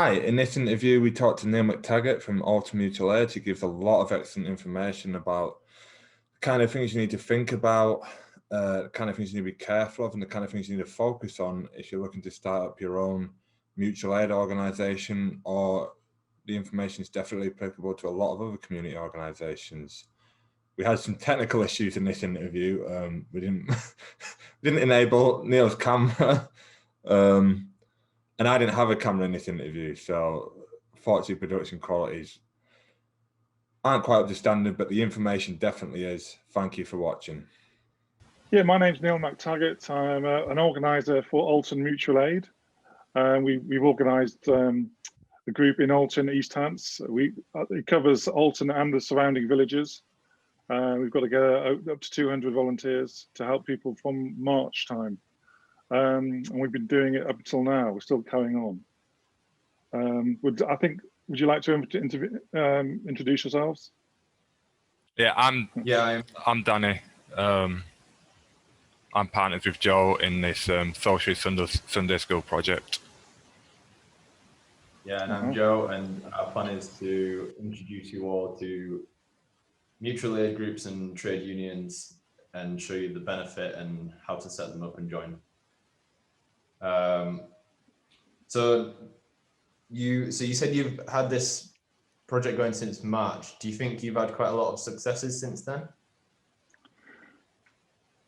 Hi, in this interview, we talked to Neal from Alton Mutual Aid. He gives a lot of excellent information about the kind of things you need to think about, the kind of things you need to be careful of, and the kind of things you need to focus on if you're looking to start up your own mutual aid organisation, or the information is definitely applicable to a lot of other community organisations. We had some technical issues in this interview. We didn't enable Neal's camera. And I didn't have a camera in this interview, so fortunately production qualities aren't quite up to standard, but the information definitely is. Thank you for watching. Yeah, my name's Neal McTaggart. I'm an organiser for Alton Mutual Aid. We've organised a group in Alton, East Hants. It covers Alton and the surrounding villages. We've got to get up to 200 volunteers to help people from March time. And we've been doing it up until now. We're still carrying on. Would you like to introduce yourselves? Yeah, I'm Danny. I'm partnered with Joe in this Social Sunday School project. Yeah, and I'm Joe, and our plan is to introduce you all to mutual aid groups and trade unions and show you the benefit and how to set them up and join. So you said you've had this project going since March. Do you think you've had quite a lot of successes since then?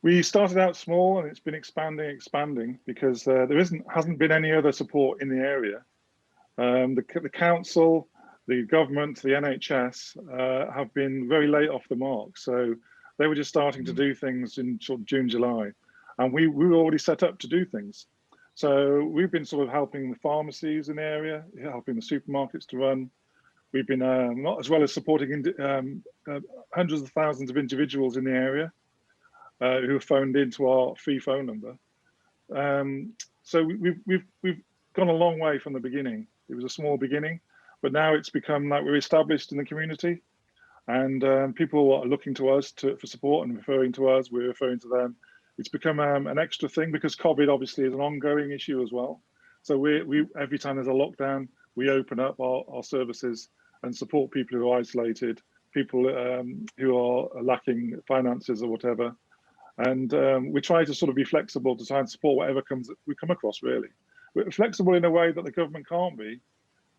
We started out small and it's been expanding because there hasn't been any other support in the area. The council, the government, the NHS have been very late off the mark. So they were just starting to do things in sort of June, July, and we were already set up to do things. So we've been sort of helping the pharmacies in the area, helping the supermarkets to run. We've been, not as well as supporting hundreds of thousands of individuals in the area who have phoned into our free phone number. So we've gone a long way from the beginning. It was a small beginning, but now it's become like we're established in the community, and people are looking to us for support and referring to us. We're referring to them. It's become an extra thing because COVID obviously is an ongoing issue as well. So we every time there's a lockdown, we open up our services and support people who are isolated, people who are lacking finances or whatever. And we try to sort of be flexible to try and support whatever we come across, really. We're flexible in a way that the government can't be.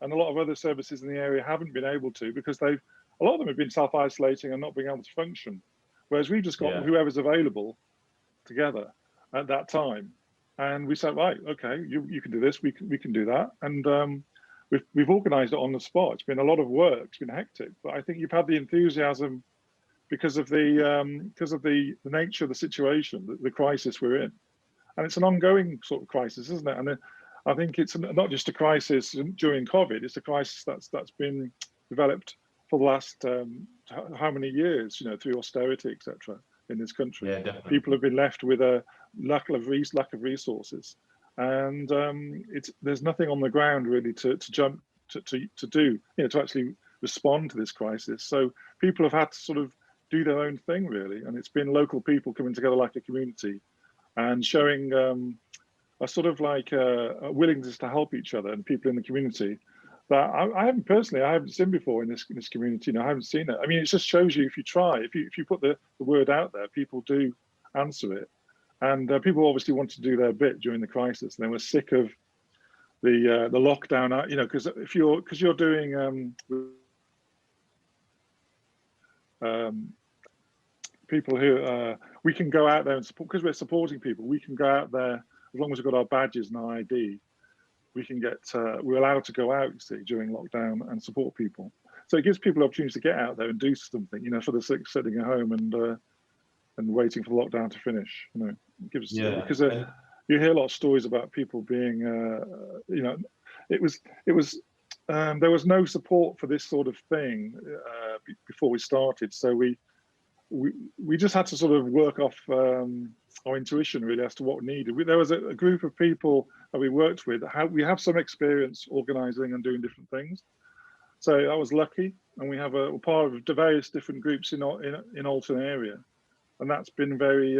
And a lot of other services in the area haven't been able to because a lot of them have been self-isolating and not being able to function. Whereas we've just got whoever's available together at that time, and we said, right, okay, you can do this, we can do that, and we've organised it on the spot. It's been a lot of work, it's been hectic, but I think you've had the enthusiasm because of the nature of the situation, the crisis we're in, and it's an ongoing sort of crisis, isn't it? And I think it's not just a crisis during COVID; it's a crisis that's been developed for the last how many years, through austerity, etc. in this country. Yeah, definitely. People have been left with a lack of resources, and there's nothing on the ground really to jump to do, to actually respond to this crisis. So people have had to sort of do their own thing really, and it's been local people coming together like a community and showing a sort of like a willingness to help each other and people in the community that I haven't seen before in this community. I haven't seen it. I mean, it just shows you if you try, if you put the word out there, people do answer it, and people obviously want to do their bit during the crisis. And they were sick of the lockdown, because you're doing people who we can go out there and support, because we're supporting people. We can go out there as long as we've got our badges and our ID. We can we're allowed to go out, you see, during lockdown and support people. So it gives people opportunities to get out there and do something, for the sitting at home and waiting for the lockdown to finish. It gives, because you hear a lot of stories about people being, there was no support for this sort of thing before we started. So we just had to sort of work off our intuition really as to what we needed. There was a group of people that we worked with. We have some experience organising and doing different things, so I was lucky. And we have a part of the various different groups in Alton area, and that's been very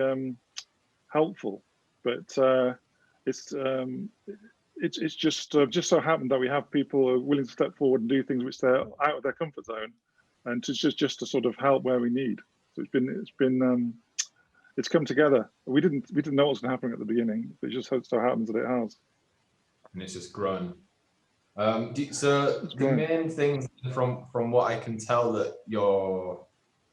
helpful. But it's just so happened that we have people who are willing to step forward and do things which they're out of their comfort zone, and to just to sort of help where we need. So it's come together. We didn't know what was going to happen at the beginning, but it just so happens that it has. And it's just grown. So the main things from what I can tell that your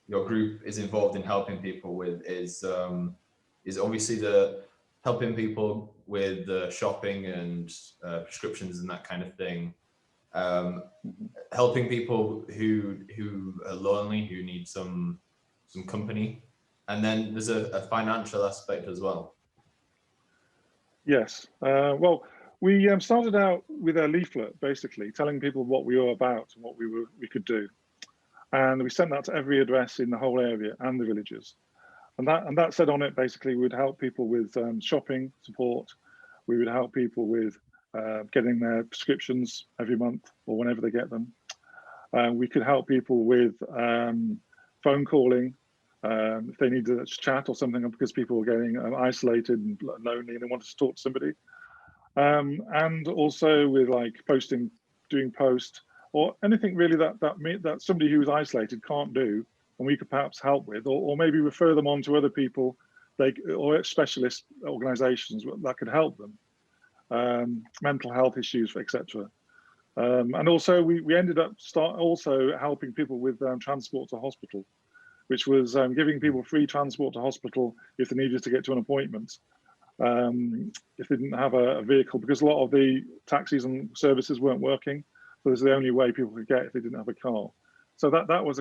group is involved in helping people with is obviously the helping people with shopping and prescriptions and that kind of thing. Helping people who are lonely, who need some company, and then there's a financial aspect as well. Yes. Well, we started out with a leaflet, basically telling people what we were about and what we could do, and we sent that to every address in the whole area and the villages. And that said on it, basically, we'd help people with shopping support. We would help people with getting their prescriptions every month or whenever they get them. We could help people with phone calling if they needed a chat or something, because people were getting isolated and lonely and they wanted to talk to somebody. And also with like doing post, or anything really that somebody who's isolated can't do, and we could perhaps help with, or maybe refer them on to other people, or specialist organisations that could help them, mental health issues, etc. And also we ended up also helping people with transport to hospital, which was giving people free transport to hospital if they needed to get to an appointment, if they didn't have a vehicle, because a lot of the taxis and services weren't working. So this is the only way people could get if they didn't have a car. So that was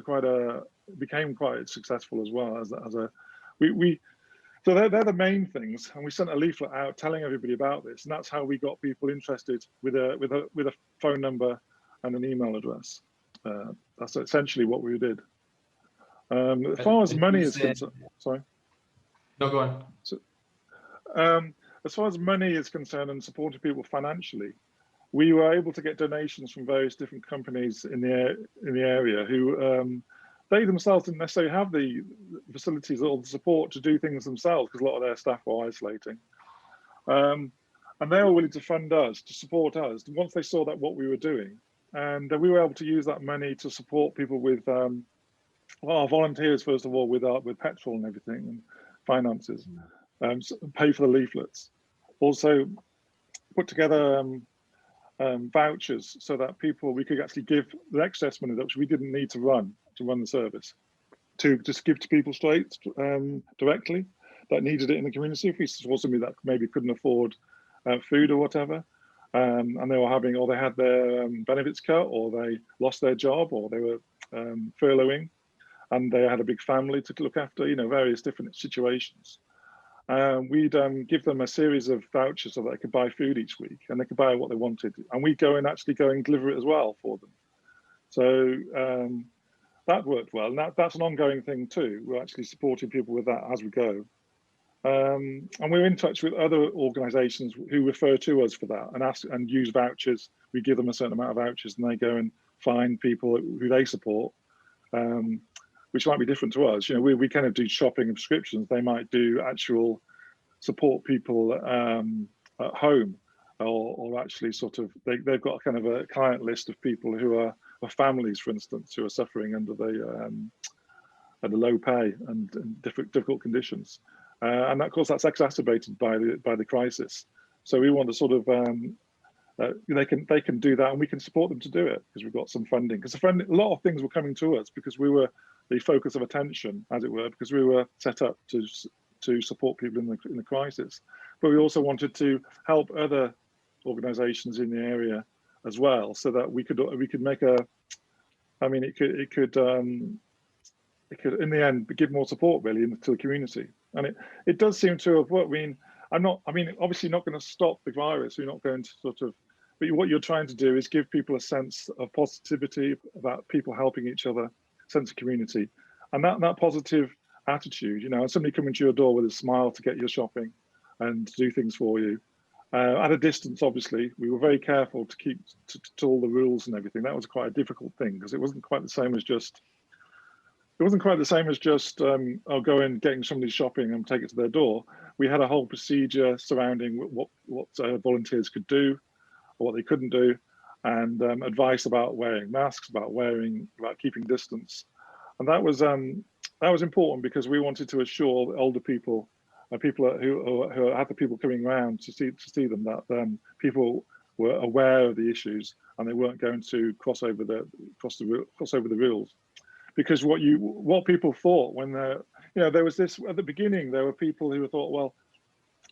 became quite successful as well so they're the main things, and we sent a leaflet out telling everybody about this, and that's how we got people interested with a phone number and an email address. That's essentially what we did. As far as money is concerned, sorry. No, go on. So, as far as money is concerned and supporting people financially, we were able to get donations from various different companies in the area who they themselves didn't necessarily have the facilities or the support to do things themselves, because a lot of their staff were isolating. And they were willing to fund us, to support us, once they saw that what we were doing. And we were able to use that money to support people with our volunteers, first of all, with petrol and everything, and finances, pay for the leaflets. Also put together vouchers so that we could actually give the excess money that we didn't need to run the service, to just give to people straight directly that needed it in the community. If we saw somebody that maybe couldn't afford food or whatever, and they had their benefits cut, or they lost their job, or they were furloughing, and they had a big family to look after, various different situations. We'd give them a series of vouchers so that they could buy food each week, and they could buy what they wanted. And we'd go and deliver it as well for them. So that worked well. And that's an ongoing thing too. We're actually supporting people with that as we go. And we're in touch with other organisations who refer to us for that and use vouchers. We give them a certain amount of vouchers, and they go and find people who they support, which might be different to us. We kind of do shopping and prescriptions. They might do actual support people at home, or actually sort of they've got kind of a client list of people who are families, for instance, who are suffering under the low pay and difficult conditions, and of course that's exacerbated by the crisis. So we want to sort of they can do that, and we can support them to do it, because we've got some funding. Because a lot of things were coming to us because we were the focus of attention, as it were, because we were set up to support people in the crisis. But we also wanted to help other organisations in the area as well, so that we could make it could in the end give more support really to the community. And it does seem to have worked. Obviously not going to stop the virus. We're not going to but what you're trying to do is give people a sense of positivity about people helping each other, sense of community, and that positive attitude. And somebody coming to your door with a smile to get your shopping and to do things for you. At a distance, obviously, we were very careful to keep to all the rules and everything. That was quite a difficult thing, because it wasn't quite the same as just go in, getting somebody shopping and take it to their door. We had a whole procedure surrounding what volunteers could do, or what they couldn't do, and advice about wearing masks, about keeping distance. And that was important because we wanted to assure older people, people who had the people coming around to see them, that people were aware of the issues and they weren't going to cross over the rules. Because what people thought when there was this at the beginning, there were people who thought, well,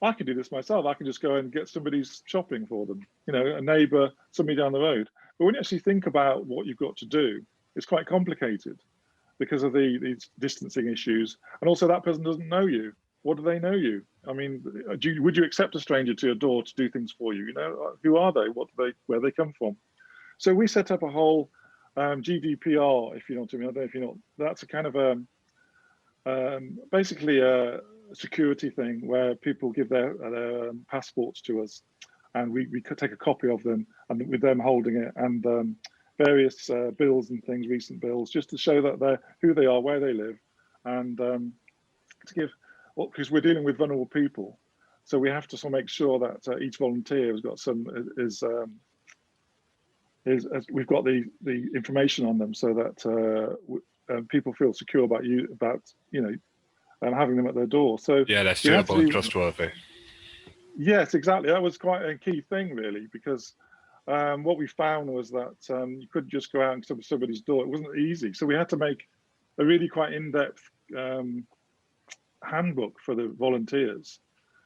I can do this myself. I can just go and get somebody's shopping for them, a neighbor, somebody down the road. But when you actually think about what you've got to do, it's quite complicated because of these distancing issues. And also that person doesn't know you. What do they know you? I mean, would you accept a stranger to your door to do things for you? Who are they? Where they come from? So we set up a whole GDPR, if you know what I mean. I don't know if you know. That's a kind of basically a security thing where people give their passports to us, and we could take a copy of them, and with them holding it, and various bills and things, recent bills, just to show that who they are, where they live, and to give. Well, because we're dealing with vulnerable people, so we have to sort of make sure that each volunteer has got we've got the information on them, so that people feel secure about having them at their door. So yeah, they're suitable and trustworthy. Yes, exactly. That was quite a key thing, really, because what we found was that you couldn't just go out and to somebody's door. It wasn't easy, so we had to make a really quite in-depth handbook for the volunteers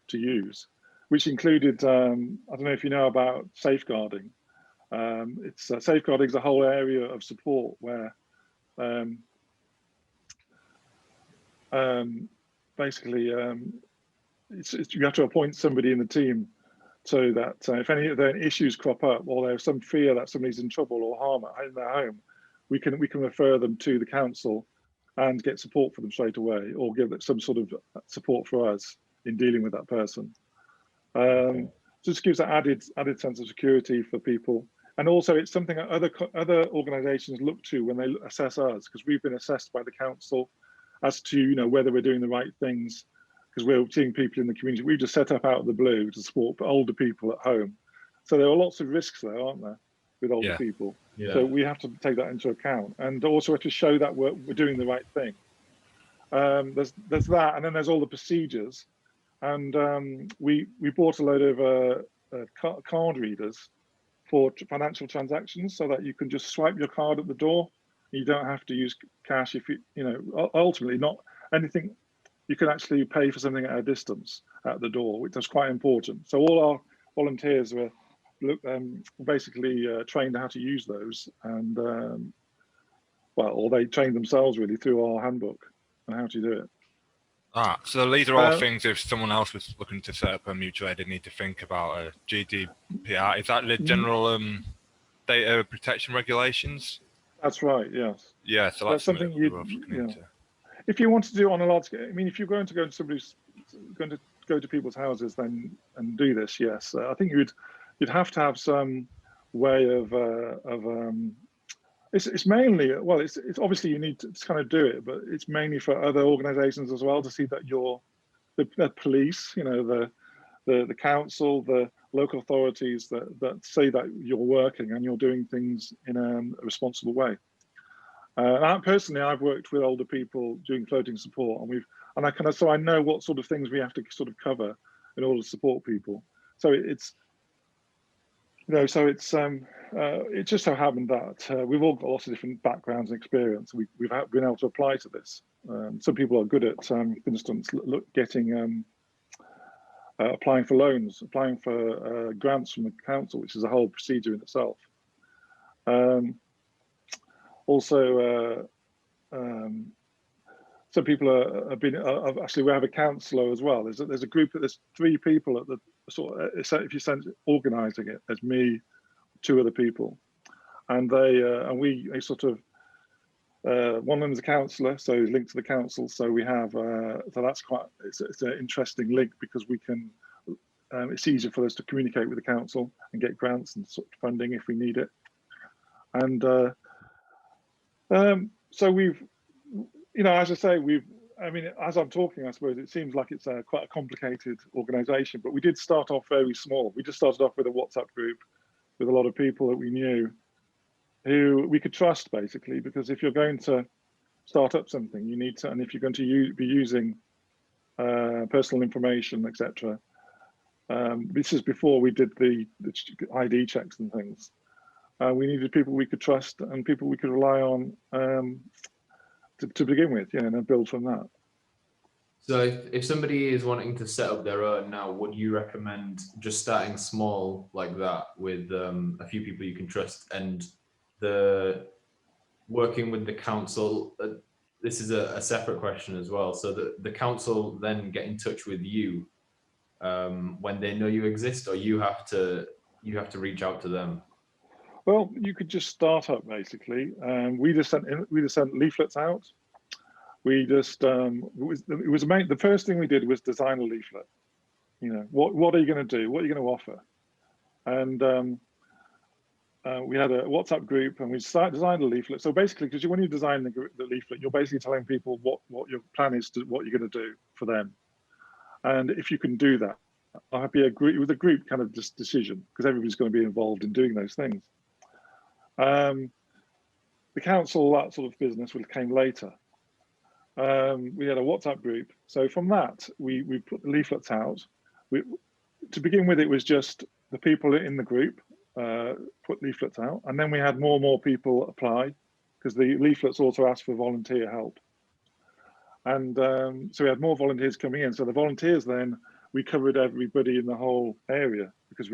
to use, which included I don't know if you know about safeguarding. Safeguarding is a whole area of support where basically you have to appoint somebody in the team so that if any issues crop up, or there's some fear that somebody's in trouble or harm in their home, we can refer them to the council and get support for them straight away, or give them some sort of support for us in dealing with that person. Just gives that added sense of security for people. And also it's something that other organisations look to when they assess us, because we've been assessed by the council as to whether we're doing the right things, because we're seeing people in the community. We've just set up out of the blue to support older people at home. So there are lots of risks there, aren't there, with older people? Yeah. So we have to take that into account, and also have to show that we're doing the right thing. There's that, and then there's all the procedures. And we bought a load of card readers for financial transactions, so that you can just swipe your card at the door. You don't have to use cash. If ultimately not anything, you can actually pay for something at a distance at the door, which is quite important. So all our volunteers were basically trained how to use those, and or they trained themselves really through our handbook on how to do it. So these are all things if someone else was looking to set up a mutual aid, they need to think about GDPR. Is that the general data protection regulations? That's right, yes. Yeah, so that's something if you want to do it on a large scale, I mean, if you're going to go to people's houses then and do this, yes, I think you'd have to have some way of it's mainly, well, it's obviously you need to kind of do it, but it's mainly for other organisations as well, to see that the police, the council, the local authorities that say that you're working and you're doing things in a responsible way. Personally, I've worked with older people doing floating support, so I know what sort of things we have to sort of cover in order to support people. So it just so happened that we've all got lots of different backgrounds and experience. We've been able to apply to this. Some people are good at, for instance, applying for loans, applying for grants from the council, which is a whole procedure in itself. Some people actually, we have a counsellor as well. There's a group, there's 3 people at the sort of, if you sense organising it, there's me, 2 other people, and they sort of, one of them is a counsellor, so he's linked to the council. So we have, so that's it's an interesting link, because we can, it's easier for us to communicate with the council and get grants and sort of funding if we need it. And so we've, as I say, as I'm talking, I suppose it seems like it's quite a complicated organisation, but we did start off very small. We just started off with a WhatsApp group with a lot of people that we knew who we could trust, basically, because if you're going to start up something, you need to, and if you're going to be using personal information, etc. This is before we did the ID checks and things. We needed people we could trust and people we could rely on to begin with, and then build from that. So if somebody is wanting to set up their own now, would you recommend just starting small like that with a few people you can trust, and working with the council? This is a separate question as well. So the council then get in touch with you when they know you exist, or you have to reach out to them? Well, you could just start up, basically. We just sent leaflets out. We just the first thing we did was design a leaflet. What are you going to do? What are you going to offer? And we had a WhatsApp group, and we designed a leaflet. So basically, because when you design the leaflet, you're basically telling people what your plan is, what you're going to do for them. And if you can do that, I'll have it was a group kind of decision, because everybody's going to be involved in doing those things. The council, that sort of business, came later. We had a WhatsApp group. So from that, we put the leaflets out. To begin with, it was just the people in the group put leaflets out, and then we had more and more people apply, because the leaflets also asked for volunteer help. And so we had more volunteers coming in. So the volunteers, then we covered everybody in the whole area, because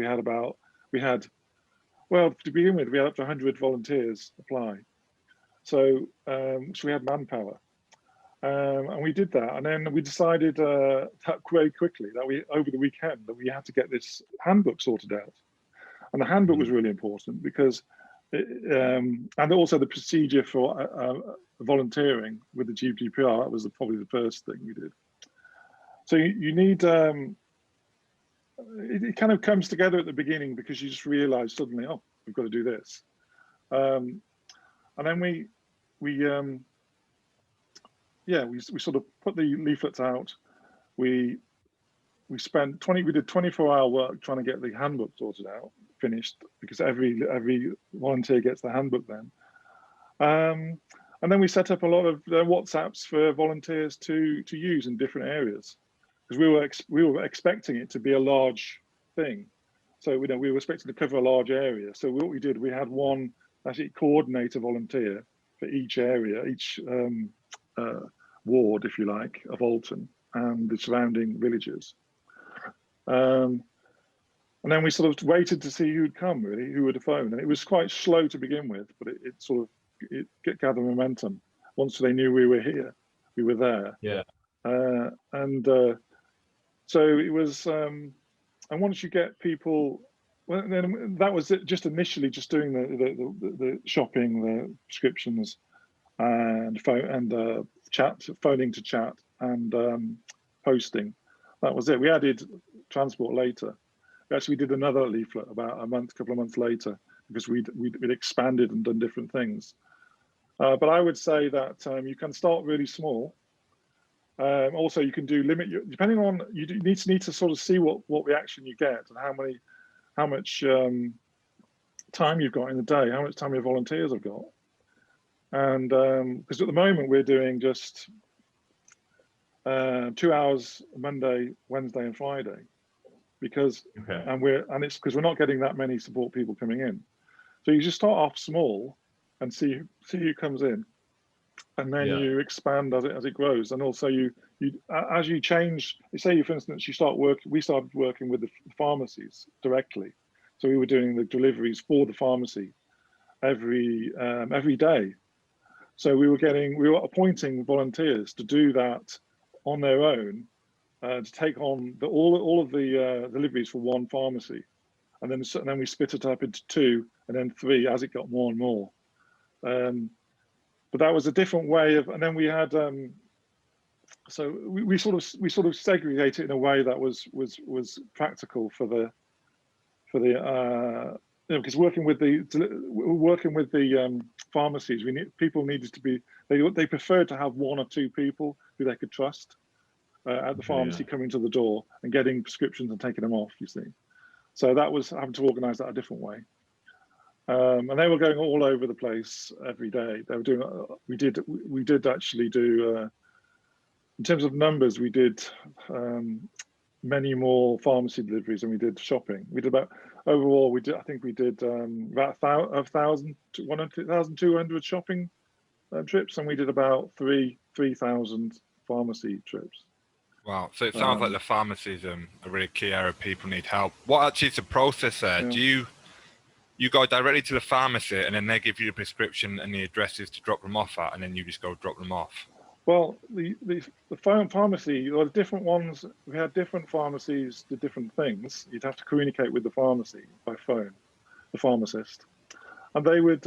well, to begin with, we had up to 100 volunteers apply. So we had manpower. And we did that, and then we decided very quickly that over the weekend that we had to get this handbook sorted out. And the handbook was really important, because and also the procedure for volunteering with the GDPR, that was probably the first thing we did. So you need, it kind of comes together at the beginning, because you just realize suddenly, oh, we've got to do this. And then we sort of put the leaflets out. We did 24-hour work trying to get the handbook sorted out, finished, because every volunteer gets the handbook then. And then we set up a lot of WhatsApps for volunteers to use in different areas, because we were expecting it to be a large thing. So we were expecting to cover a large area. So what we did, we had one actually coordinator volunteer for each area, each ward, if you like, of Alton and the surrounding villages. And then we sort of waited to see who'd come, really, who would phone. And it was quite slow to begin with, but it gathered momentum. Once they knew we were here, we were there. Yeah. So it was, and once you get people, well, then that was it, just initially just doing the shopping, the prescriptions, and phoning to chat, and posting. That was it. We added transport later. We actually did another leaflet about couple of months later, because we'd expanded and done different things. But I would say that you can start really small. Also, you can depending on, you need to sort of see what reaction you get, and how much time you've got in the day, how much time your volunteers have got. And because at the moment we're doing just 2 hours Monday, Wednesday, and Friday, because it's because we're not getting that many support people coming in. So you just start off small and see who comes in, and then you expand as it grows. And also as you change, say for instance we started working with the pharmacies directly. So we were doing the deliveries for the pharmacy every day. So we were appointing volunteers to do that on their own, to take on all of the deliveries for one pharmacy, and then we split it up into 2 and then 3 as it got more and more. But that was a different way of, and then we had so we sort of segregate it in a way that was practical for the because working with the pharmacies, people needed to be, they preferred to have 1 or 2 people who they could trust at the pharmacy coming to the door and getting prescriptions and taking them off, you see. So that was having to organize that a different way. And they were going all over the place every day. They were doing. We did actually do. In terms of numbers, we did many more pharmacy deliveries than we did shopping. We did about overall. We did. I think we did about 1,200 shopping trips, and we did about 3,000 pharmacy trips. Wow. So it sounds like the pharmacy is a really key area. People need help. What actually is the process there? Yeah. Do you go directly to the pharmacy and then they give you the prescription and the addresses to drop them off at, and then you just go drop them off? Well, the pharmacy, or the different ones, we had different pharmacies do different things. You'd have to communicate with the pharmacy by phone, the pharmacist, and they would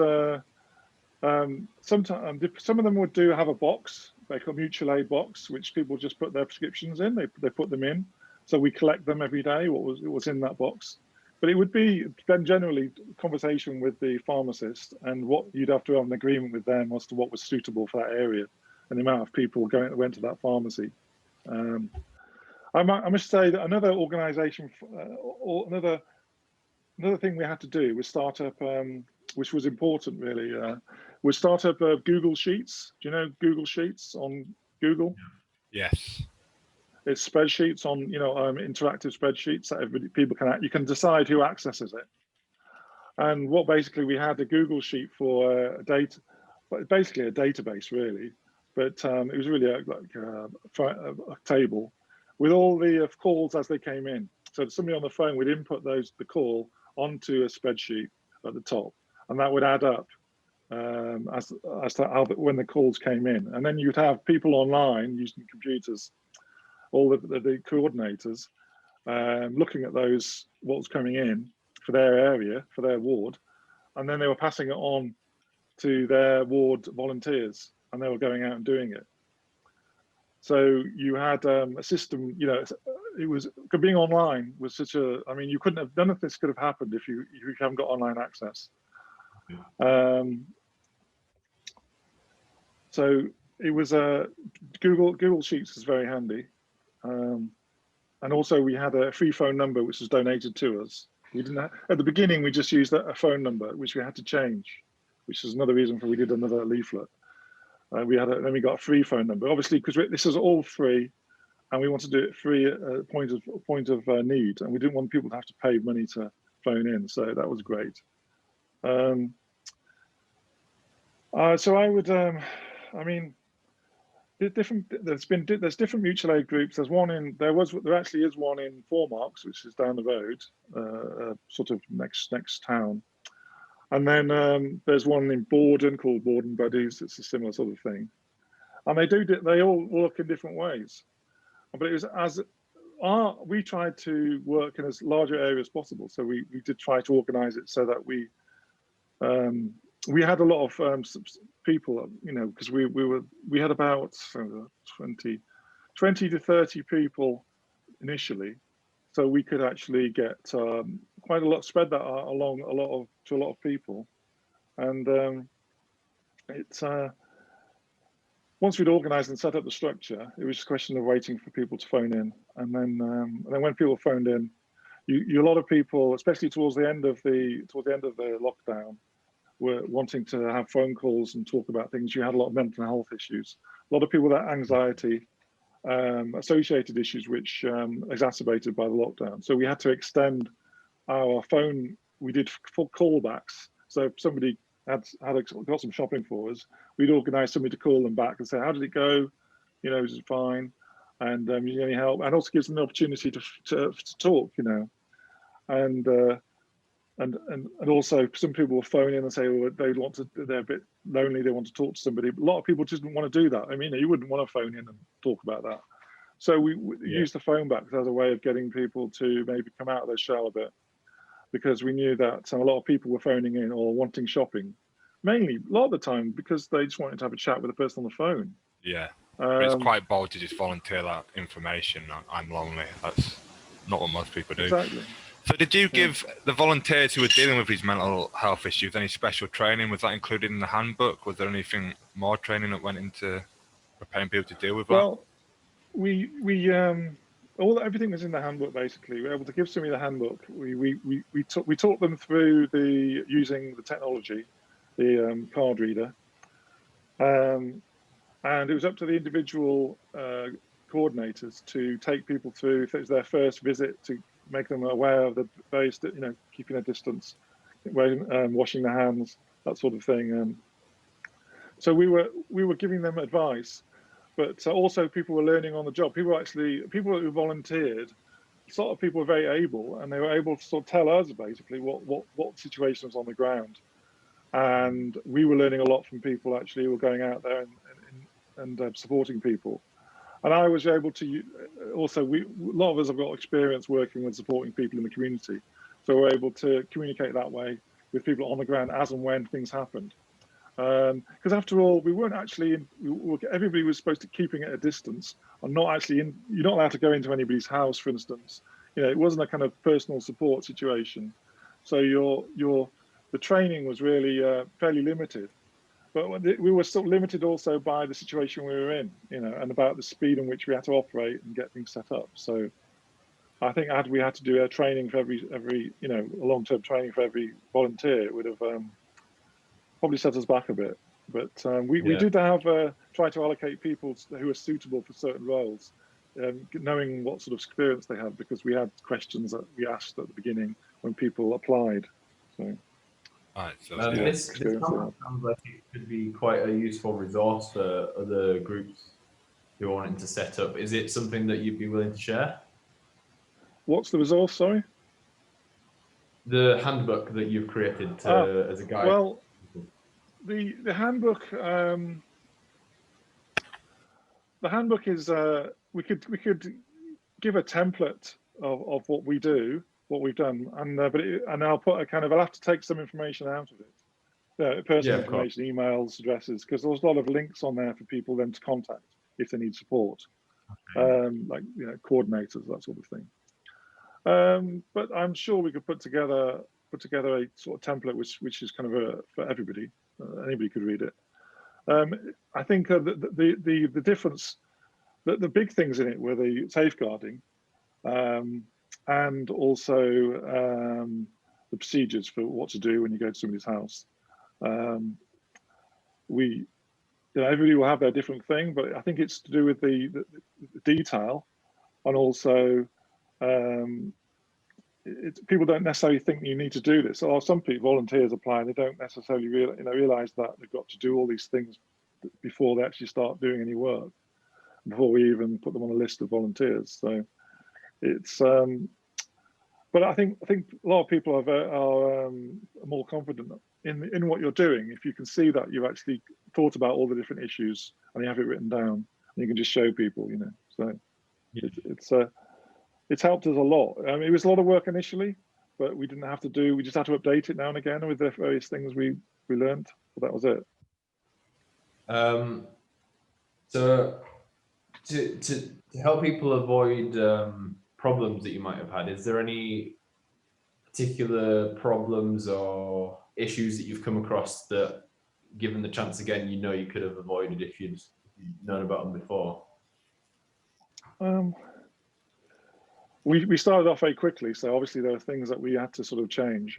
sometimes some of them would have a box, they call mutual aid box, which people just put their prescriptions in. They put them in, so we collect them every day. What was in that box, but it would be then generally conversation with the pharmacist, and what you'd have to have an agreement with them as to what was suitable for that area and the amount of people went to that pharmacy. I must say that another organisation, or another thing we had to do was start up, which was important really, was start up Google Sheets. Do you know Google Sheets on Google? Yes. It's spreadsheets on, interactive spreadsheets that people you can decide who accesses it. And what basically we had a Google Sheet for basically a database really. But it was really a table with all the calls as they came in. So somebody on the phone would input the call onto a spreadsheet at the top, and that would add up as to when the calls came in. And then you'd have people online using computers, all the coordinators, looking at what was coming in for their area, for their ward, and then they were passing it on to their ward volunteers. And they were going out and doing it. So you had a system, it was being online was such a, you couldn't have, none of this could have happened if you haven't got online access. So it was Google Sheets is very handy. And also we had a free phone number, which was donated to us. We didn't have, at the beginning, we just used a phone number, which we had to change, which is another reason we did another leaflet. Then we got a free phone number, obviously, because this is all free, and we want to do it free at a point of need, and we didn't want people to have to pay money to phone in, so that was great. So I would, there's different mutual aid groups. There actually is one in Four Marks, which is down the road, sort of next town. And then there's one in Borden called Borden Buddies. It's a similar sort of thing, and they all work in different ways. But it was we tried to work in as larger area as possible. So we did try to organise it so that we had a lot of people, because we had about 20 to 30 people initially. So we could actually get quite a lot, spread that along to a lot of people, and once we'd organised and set up the structure, it was just a question of waiting for people to phone in, and then when people phoned in, a lot of people, especially towards the end of the lockdown, were wanting to have phone calls and talk about things. You had a lot of mental health issues, a lot of people with anxiety. Associated issues which exacerbated by the lockdown. So we had to extend our phone. We did full callbacks. So if somebody got some shopping for us, we'd organise somebody to call them back and say, "How did it go? Is it fine? And you need any help?" And also gives them the opportunity to talk. And also some people will phone in and say, well, they're a bit lonely, they want to talk to somebody. But a lot of people just didn't want to do that. You wouldn't want to phone in and talk about that. So we used the phone back as a way of getting people to maybe come out of their shell a bit, because we knew that a lot of people were phoning in or wanting shopping, mainly a lot of the time because they just wanted to have a chat with the person on the phone. Yeah, it's quite bold to just volunteer that information. I'm lonely. That's not what most people do. Exactly. So did you give the volunteers who were dealing with these mental health issues any special training? Was that included in the handbook? Was there anything more training that went into preparing people to deal with that? Well, we everything was in the handbook. Basically, we were able to give somebody the handbook. We taught them through using the technology, the card reader, and it was up to the individual coordinators to take people through, if it was their first visit, to make them aware of the various, keeping their distance, washing their hands, that sort of thing. So we were giving them advice, but also people were learning on the job. People who volunteered, sort of people were very able, and they were able to sort of tell us basically what situation was on the ground, and we were learning a lot from people actually who were going out there and supporting people. And I was able to also, a lot of us have got experience working with supporting people in the community, so we're able to communicate that way with people on the ground as and when things happened. Because after all, we weren't actually everybody was supposed to keeping at a distance, and not actually you're not allowed to go into anybody's house, for instance. It wasn't a kind of personal support situation, so the training was really fairly limited. But we were still limited also by the situation we were in, and about the speed in which we had to operate and get things set up. So I think we had to do a training for every a long-term training for every volunteer, it would have probably set us back a bit. But we did have try to allocate people who are suitable for certain roles, knowing what sort of experience they had, because we had questions that we asked at the beginning when people applied. So. Right, so this sounds like it could be quite a useful resource for other groups who are wanting to set up. Is it something that you'd be willing to share? What's the resource, sorry? The handbook that you've created as a guide. Well, the handbook is we could give a template of what we do, what we've done, and I'll put I'll have to take some information out of it, personal information, emails, addresses, because there's a lot of links on there for people then to contact if they need support, like coordinators, that sort of thing. But I'm sure we could put together a sort of template which is kind of for everybody. Anybody could read it. I think the difference, the big things in it were the safeguarding, and also the procedures for what to do when you go to somebody's house. Everybody will have their different thing, but I think it's to do with the detail, and also people don't necessarily think you need to do this. Or some people, volunteers apply, and they don't necessarily realize that they've got to do all these things before they actually start doing any work, before we even put them on a list of volunteers. So it's but I think a lot of people are more confident in what you're doing if you can see that you've actually thought about all the different issues and you have it written down, and you can just show people, So it's helped us a lot. I mean, it was a lot of work initially, but we didn't have to we just had to update it now and again with the various things we learned. But that was it. So to help people avoid problems that you might have had, is there any particular problems or issues that you've come across that, given the chance again, you could have avoided if you'd known about them before? We started off very quickly, so obviously there are things that we had to sort of change,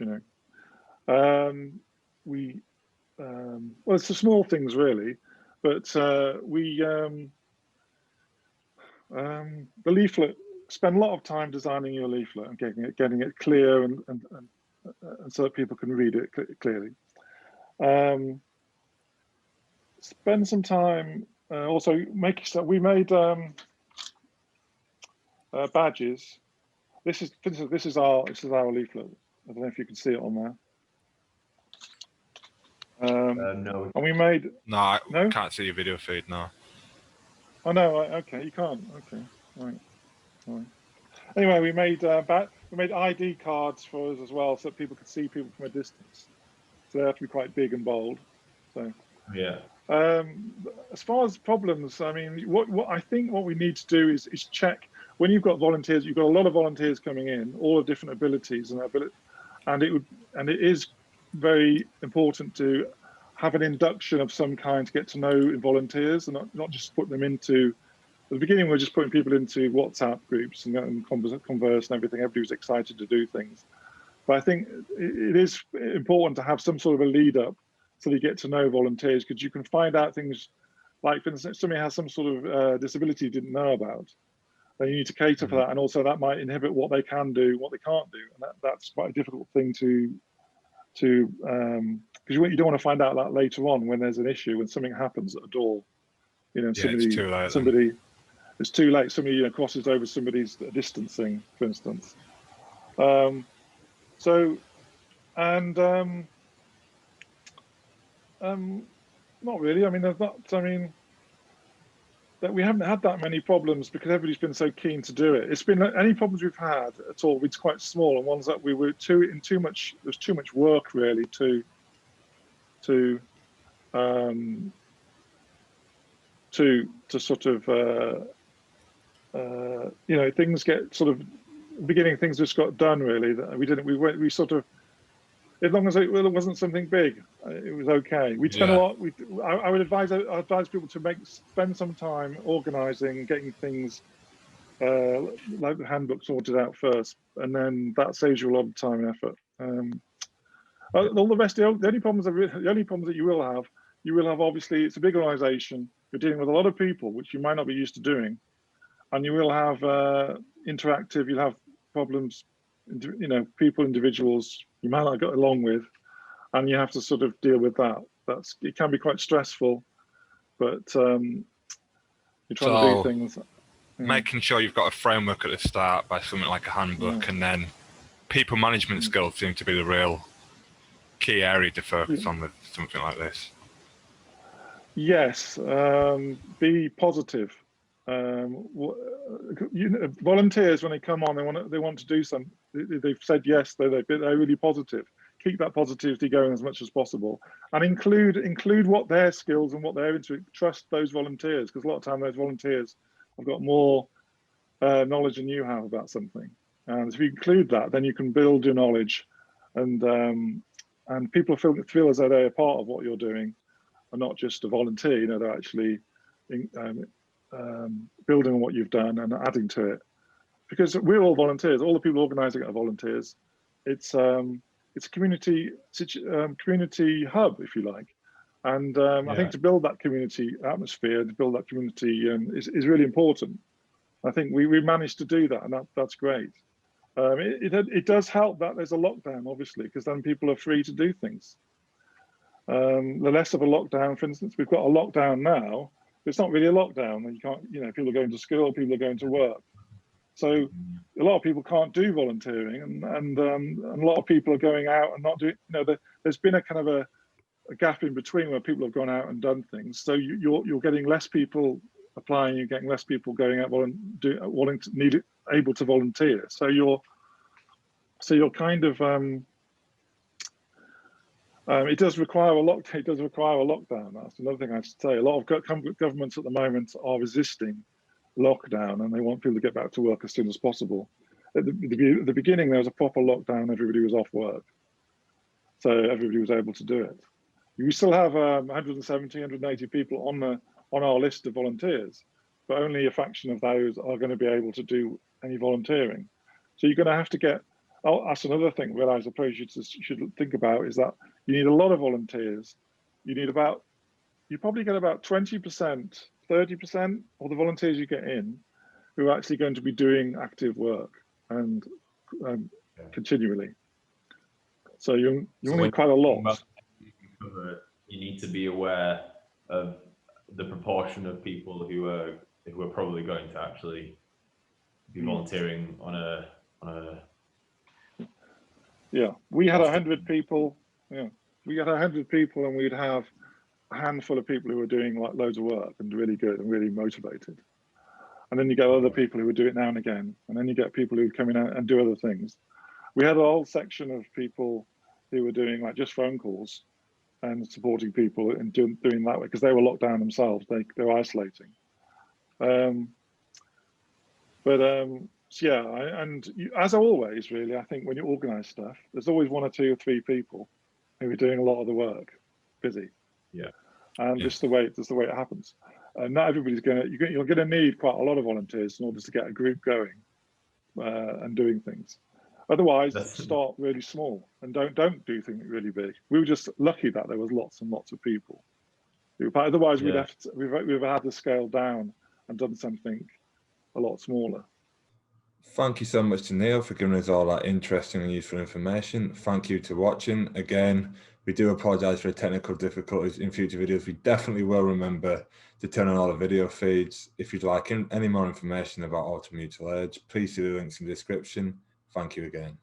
well, it's the small things really, but the leaflet, spend a lot of time designing your leaflet and getting it clear and so that people can read it clearly. Spend some time also making stuff. We made badges. This is our leaflet. I don't know if you can see it on there. No. And we made. No, can't see your video feed now. Oh no! Okay, you can't. Okay, right. Anyway, we made ID cards for us as well, so that people could see people from a distance. So they have to be quite big and bold. So yeah. As far as problems, I mean, what I think what we need to do is check when you've got volunteers. You've got a lot of volunteers coming in, all of different abilities and it is very important to have an induction of some kind to get to know volunteers and not just put them into the beginning, we were just putting people into WhatsApp groups and converse and everything. Everybody was excited to do things. But I think it is important to have some sort of a lead up so that you get to know volunteers, because you can find out things like, for instance, if somebody has some sort of disability you didn't know about, then you need to cater for that. And also that might inhibit what they can do, what they can't do. And that's quite a difficult thing to because you don't want to find out that later on when there's an issue, when something happens at a door, you know, somebody, it's too late. Somebody, you know, crosses over somebody's distancing, for instance. Not really. I mean, there's not. I mean, that we haven't had that many problems because everybody's been so keen to do it. It's been any problems we've had at all. It's quite small, and ones that we were too much. There's too much work really to sort of you know, things get sort of beginning, things just got done really. That we sort of, as long as it wasn't something big, it was okay. We'd spend a lot. I would advise people to spend some time organising, getting things like the handbook sorted out first, and then that saves you a lot of time and effort. All the rest, the only problems that you will have obviously, it's a big organisation. You're dealing with a lot of people, which you might not be used to doing, and you will have interactive. You'll have problems, you know, individuals you might not get along with, and you have to sort of deal with that. It can be quite stressful, but you're trying to do things. Making sure you've got a framework at the start by something like a handbook, and then people management skills seem to be the real key area to focus on with something like this. Yes, be positive. Volunteers, when they come on, they want to do something. They've said yes, they're really positive. Keep that positivity going as much as possible, and include what their skills and what they're into. Trust those volunteers, because a lot of time those volunteers have got more knowledge than you have about something. And if you include that, then you can build your knowledge, and people feel as though they're a part of what you're doing, and not just a volunteer. You know, they're actually building on what you've done and adding to it, because we're all volunteers. All the people organising it are volunteers. It's a community hub, if you like, and I think to build that community atmosphere, to build that community is really important. I think we managed to do that, and that's great. It does help that there's a lockdown, obviously, because then people are free to do things. The less of a lockdown, for instance, we've got a lockdown now. It's not really a lockdown, and you can't, you know, people are going to school, people are going to work. So a lot of people can't do volunteering, and a lot of people are going out and not doing. You know, there's been a kind of a gap in between where people have gone out and done things. So you're getting less people applying, you're getting less people going out able to volunteer. So you're kind of it does require a lockdown. That's another thing I should say. A lot of governments at the moment are resisting lockdown, and they want people to get back to work as soon as possible. At the beginning, there was a proper lockdown. Everybody was off work, so everybody was able to do it. We still have 170, 180 people on our list of volunteers, but only a fraction of those are going to be able to do any volunteering. So you're going to have to get. Oh, that's another thing that I suppose you should think about, is that you need a lot of volunteers. You probably get about 20%, 30% of the volunteers you get in who are actually going to be doing active work and continually. So you need quite a lot. You need to be aware of the proportion of people who are probably going to actually be volunteering on a. Yeah, we had 100 people. Yeah, we had 100 people, and we'd have a handful of people who were doing like loads of work and really good and really motivated. And then you get other people who would do it now and again, and then you get people who come in and do other things. We had a whole section of people who were doing like just phone calls and supporting people and doing that way, because they were locked down themselves. They were isolating. Yeah, as always, really, I think when you organise stuff, there's always one or two or three people who are doing a lot of the work, busy. Yeah. And just the way it happens. And not everybody's you're going to need quite a lot of volunteers in order to get a group going and doing things. Otherwise, start really small and don't do things really big. We were just lucky that there was lots and lots of people. Otherwise, we've had to scale down and done something a lot smaller. Thank you so much to Neal for giving us all that interesting and useful information. Thank you to watching. Again, we do apologise for the technical difficulties in future videos. We definitely will remember to turn on all the video feeds. If you'd like any more information about Alton Mutual Aid, please see the links in the description. Thank you again.